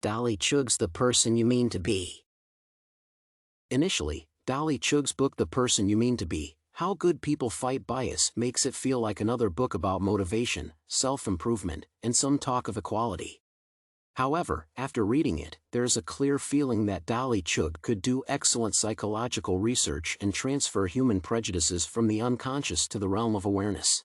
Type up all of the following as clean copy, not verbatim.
Dolly Chugh's The Person You Mean to Be. Initially, Dolly Chugh's book The Person You Mean to Be, How Good People Fight Bias makes it feel like another book about motivation, self-improvement, and some talk of equality. However, after reading it, there is a clear feeling that Dolly Chugh could do excellent psychological research and transfer human prejudices from the unconscious to the realm of awareness.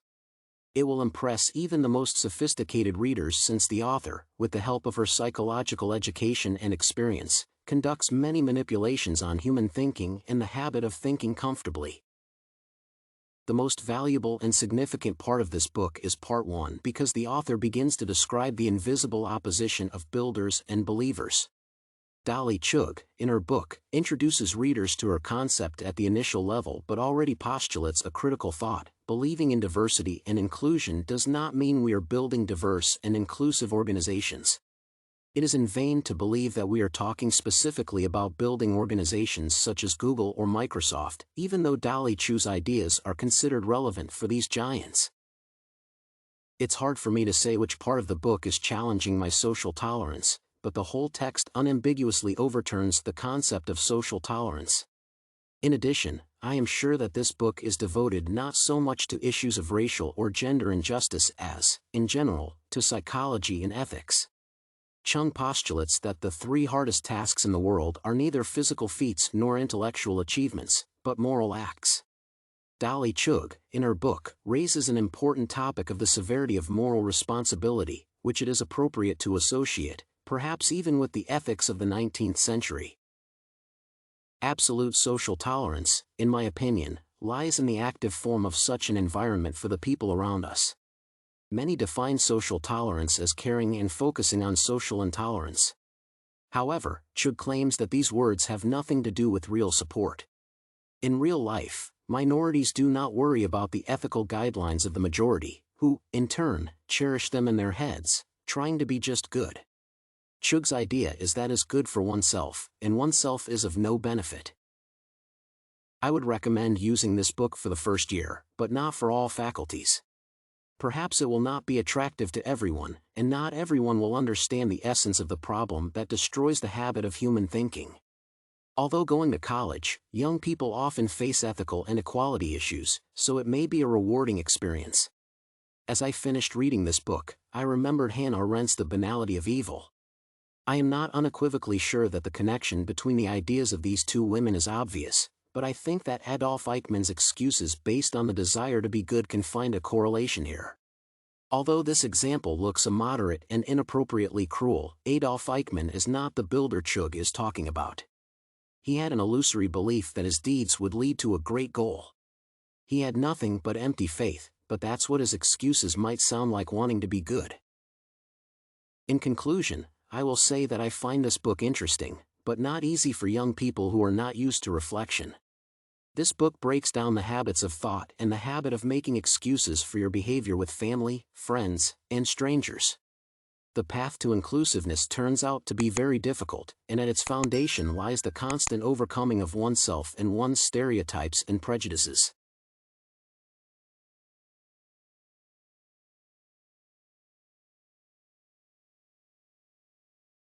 It will impress even the most sophisticated readers since the author, with the help of her psychological education and experience, conducts many manipulations on human thinking and the habit of thinking comfortably. The most valuable and significant part of this book is Part 1 because the author begins to describe the invisible opposition of builders and believers. Dolly Chugh, in her book, introduces readers to her concept at the initial level but already postulates a critical thought. Believing in diversity and inclusion does not mean we are building diverse and inclusive organizations. It is in vain to believe that we are talking specifically about building organizations such as Google or Microsoft, even though Dolly Chugh's ideas are considered relevant for these giants. It's hard for me to say which part of the book is challenging my social tolerance, but the whole text unambiguously overturns the concept of social tolerance. In addition, I am sure that this book is devoted not so much to issues of racial or gender injustice as, in general, to psychology and ethics. Chang postulates that the three hardest tasks in the world are neither physical feats nor intellectual achievements, but moral acts. Dolly Chugh, in her book, raises an important topic of the severity of moral responsibility, which it is appropriate to associate, perhaps even with the ethics of the 19th century. Absolute social tolerance, in my opinion, lies in the active form of such an environment for the people around us. Many define social tolerance as caring and focusing on social intolerance. However, Chugh claims that these words have nothing to do with real support. In real life, minorities do not worry about the ethical guidelines of the majority, who, in turn, cherish them in their heads, trying to be just good. Chugh's idea is that is good for oneself, and oneself is of no benefit. I would recommend using this book for the first year, but not for all faculties. Perhaps it will not be attractive to everyone, and not everyone will understand the essence of the problem that destroys the habit of human thinking. Although going to college, young people often face ethical and equality issues, so it may be a rewarding experience. As I finished reading this book, I remembered Hannah Arendt's The Banality of Evil. I am not unequivocally sure that the connection between the ideas of these two women is obvious, but I think that Adolf Eichmann's excuses based on the desire to be good can find a correlation here. Although this example looks immoderate and inappropriately cruel, Adolf Eichmann is not the builder Chugh is talking about. He had an illusory belief that his deeds would lead to a great goal. He had nothing but empty faith, but that's what his excuses might sound like, wanting to be good. In conclusion, I will say that I find this book interesting, but not easy for young people who are not used to reflection. This book breaks down the habits of thought and the habit of making excuses for your behavior with family, friends, and strangers. The path to inclusiveness turns out to be very difficult, and at its foundation lies the constant overcoming of oneself and one's stereotypes and prejudices.